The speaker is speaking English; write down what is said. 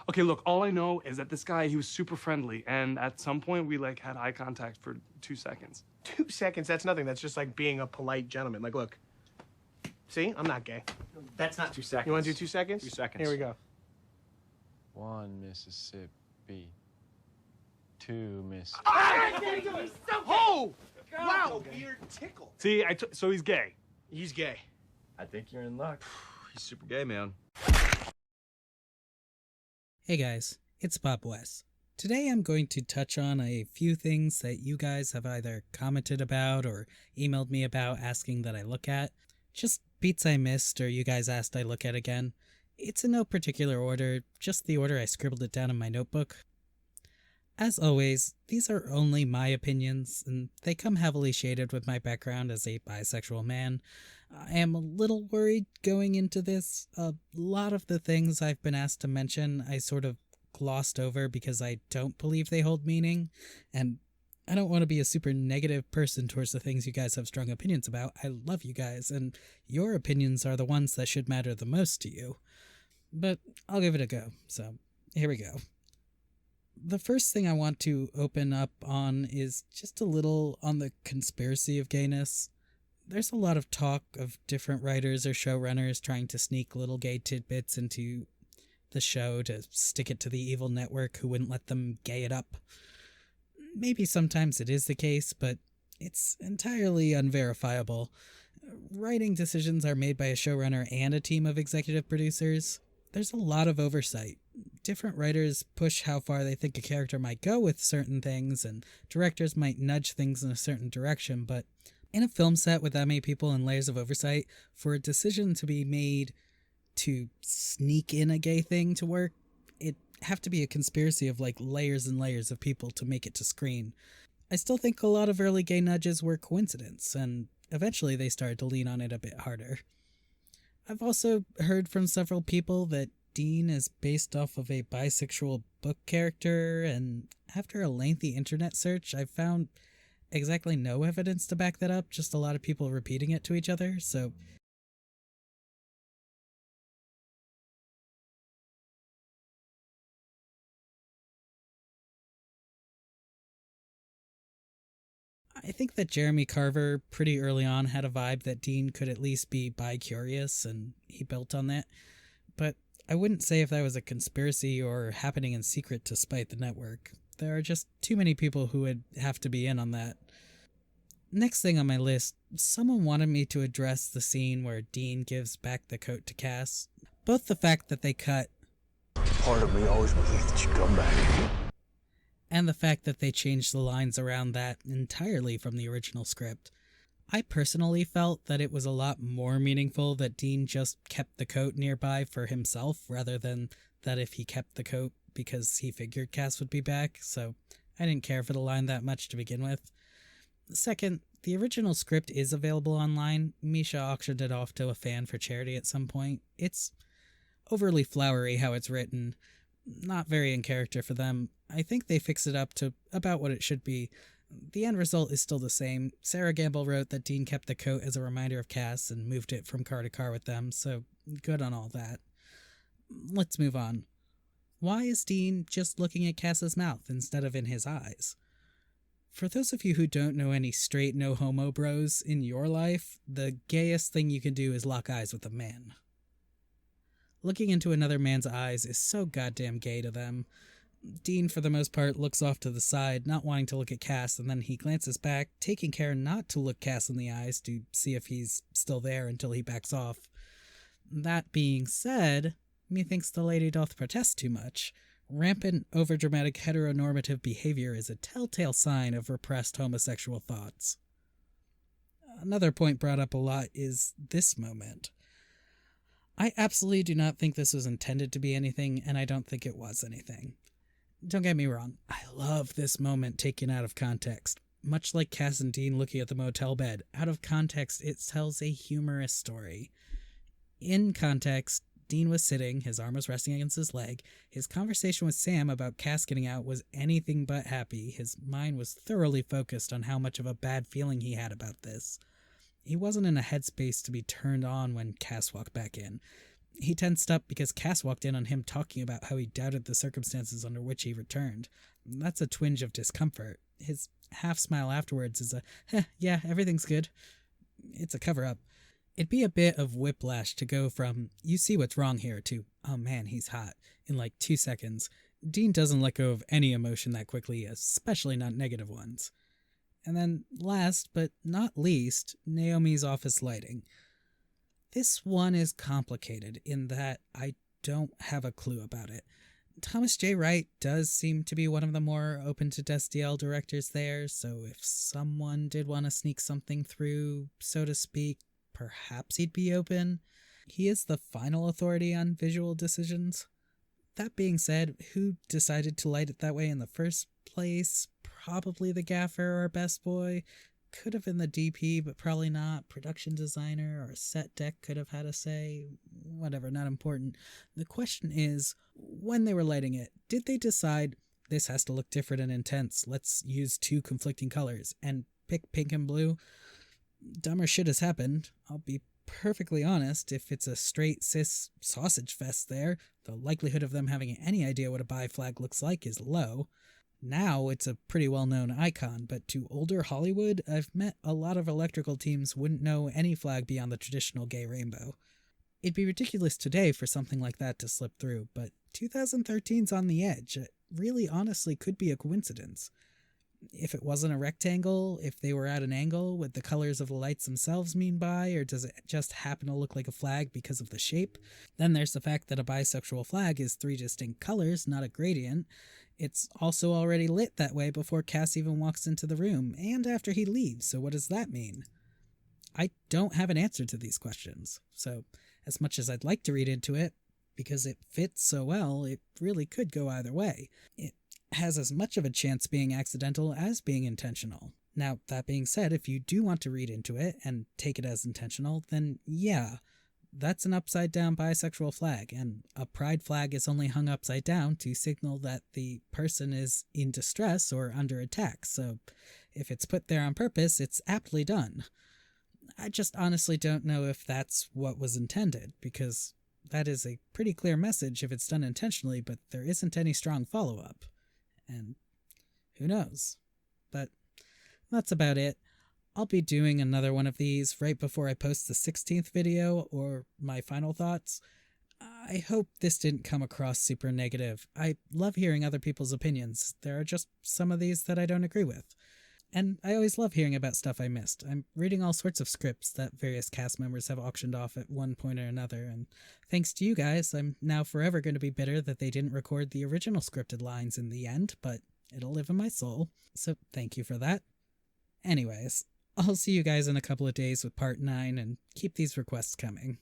Okay, look, all I know is that this guy, he was super friendly, and at some point we like had eye contact for 2 seconds. 2 seconds? That's nothing. That's just like being a polite gentleman. Like, look. See? I'm not gay. That's not 2 seconds. You want to do 2 seconds? 2 seconds. Here we go. 1 Mississippi. 2 Mississippi. Oh! Wow! Weird tickle. See, so he's gay. He's gay. I think you're in luck. He's super gay, man. Hey guys, it's Bob West. Today I'm going to touch on a few things that you guys have either commented about or emailed me about asking that I look at. Just beats I missed or you guys asked I look at again. It's in no particular order, just the order I scribbled it down in my notebook. As always, these are only my opinions, and they come heavily shaded with my background as a bisexual man. I am a little worried going into this. A lot of the things I've been asked to mention I sort of glossed over because I don't believe they hold meaning, and I don't want to be a super negative person towards the things you guys have strong opinions about. I love you guys, and your opinions are the ones that should matter the most to you. But I'll give it a go, so here we go. The first thing I want to open up on is just a little on the conspiracy of gayness. There's a lot of talk of different writers or showrunners trying to sneak little gay tidbits into the show to stick it to the evil network who wouldn't let them gay it up. Maybe sometimes it is the case, but it's entirely unverifiable. Writing decisions are made by a showrunner and a team of executive producers. There's a lot of oversight. Different writers push how far they think a character might go with certain things, and directors might nudge things in a certain direction, but in a film set with that many people and layers of oversight, for a decision to be made to sneak in a gay thing to work, it'd have to be a conspiracy of like layers and layers of people to make it to screen. I still think a lot of early gay nudges were coincidence, and eventually they started to lean on it a bit harder. I've also heard from several people that Dean is based off of a bisexual book character, and after a lengthy internet search, I've found exactly no evidence to back that up, just a lot of people repeating it to each other, so I think that Jeremy Carver pretty early on had a vibe that Dean could at least be bi-curious, and he built on that. But I wouldn't say if that was a conspiracy or happening in secret to spite the network. There are just too many people who would have to be in on that. Next thing on my list, someone wanted me to address the scene where Dean gives back the coat to Cass. Both the fact that they cut Part of me always believed that you'd come back. and the fact that they changed the lines around that entirely from the original script. I personally felt that it was a lot more meaningful that Dean just kept the coat nearby for himself rather than that if he kept the coat because he figured Cass would be back, so I didn't care for the line that much to begin with. Second, the original script is available online. Misha auctioned it off to a fan for charity at some point. It's overly flowery how it's written, not very in character for them. I think they fix it up to about what it should be. The end result is still the same. Sarah Gamble wrote that Dean kept the coat as a reminder of Cass and moved it from car to car with them, so good on all that. Let's move on. Why is Dean just looking at Cass's mouth instead of in his eyes? For those of you who don't know any straight no homo bros in your life, the gayest thing you can do is lock eyes with a man. Looking into another man's eyes is so goddamn gay to them. Dean, for the most part, looks off to the side, not wanting to look at Cass, and then he glances back, taking care not to look Cass in the eyes to see if he's still there until he backs off. That being said, methinks the lady doth protest too much. Rampant, overdramatic heteronormative behavior is a telltale sign of repressed homosexual thoughts. Another point brought up a lot is this moment. I absolutely do not think this was intended to be anything, and I don't think it was anything. Don't get me wrong, I love this moment taken out of context. Much like Cass and Dean looking at the motel bed, out of context it tells a humorous story. In context, Dean was sitting, his arm was resting against his leg. His conversation with Sam about Cass getting out was anything but happy. His mind was thoroughly focused on how much of a bad feeling he had about this. He wasn't in a headspace to be turned on when Cass walked back in. He tensed up because Cass walked in on him talking about how he doubted the circumstances under which he returned. That's a twinge of discomfort. His half smile afterwards is yeah, everything's good. It's a cover-up. It'd be a bit of whiplash to go from, you see what's wrong here, to, oh man, he's hot, in like 2 seconds. Dean doesn't let go of any emotion that quickly, especially not negative ones. And then last, but not least, Naomi's office lighting. This one is complicated in that I don't have a clue about it. Thomas J. Wright does seem to be one of the more open to Destiel directors there, so if someone did want to sneak something through, so to speak, perhaps he'd be open. He is the final authority on visual decisions. That being said, who decided to light it that way in the first place? Probably the gaffer or best boy. Could have been the DP, but probably not. Production designer or set deck could have had a say. Whatever, not important. The question is, when they were lighting it, did they decide, this has to look different and intense, let's use 2 conflicting colors, and pick pink and blue? Dumber shit has happened. I'll be perfectly honest, if it's a straight cis sausage fest there, the likelihood of them having any idea what a bi flag looks like is low. Now it's a pretty well-known icon, but to older Hollywood, I've met a lot of electrical teams wouldn't know any flag beyond the traditional gay rainbow. It'd be ridiculous today for something like that to slip through, but 2013's on the edge. It really honestly could be a coincidence. If it wasn't a rectangle, if they were at an angle, would the colors of the lights themselves mean bi, or does it just happen to look like a flag because of the shape? Then there's the fact that a bisexual flag is 3 distinct colors, not a gradient. It's also already lit that way before Cass even walks into the room, and after he leaves, so what does that mean? I don't have an answer to these questions, so as much as I'd like to read into it, because it fits so well, it really could go either way. It has as much of a chance being accidental as being intentional. Now, that being said, if you do want to read into it and take it as intentional, then yeah, that's an upside-down bisexual flag, and a pride flag is only hung upside down to signal that the person is in distress or under attack, so if it's put there on purpose, it's aptly done. I just honestly don't know if that's what was intended, because that is a pretty clear message if it's done intentionally, but there isn't any strong follow-up. And who knows? But that's about it. I'll be doing another one of these right before I post the 16th video, or my final thoughts. I hope this didn't come across super negative. I love hearing other people's opinions. There are just some of these that I don't agree with. And I always love hearing about stuff I missed. I'm reading all sorts of scripts that various cast members have auctioned off at one point or another, and thanks to you guys, I'm now forever going to be bitter that they didn't record the original scripted lines in the end, but it'll live in my soul, so thank you for that. Anyways, I'll see you guys in a couple of days with part 9, and keep these requests coming.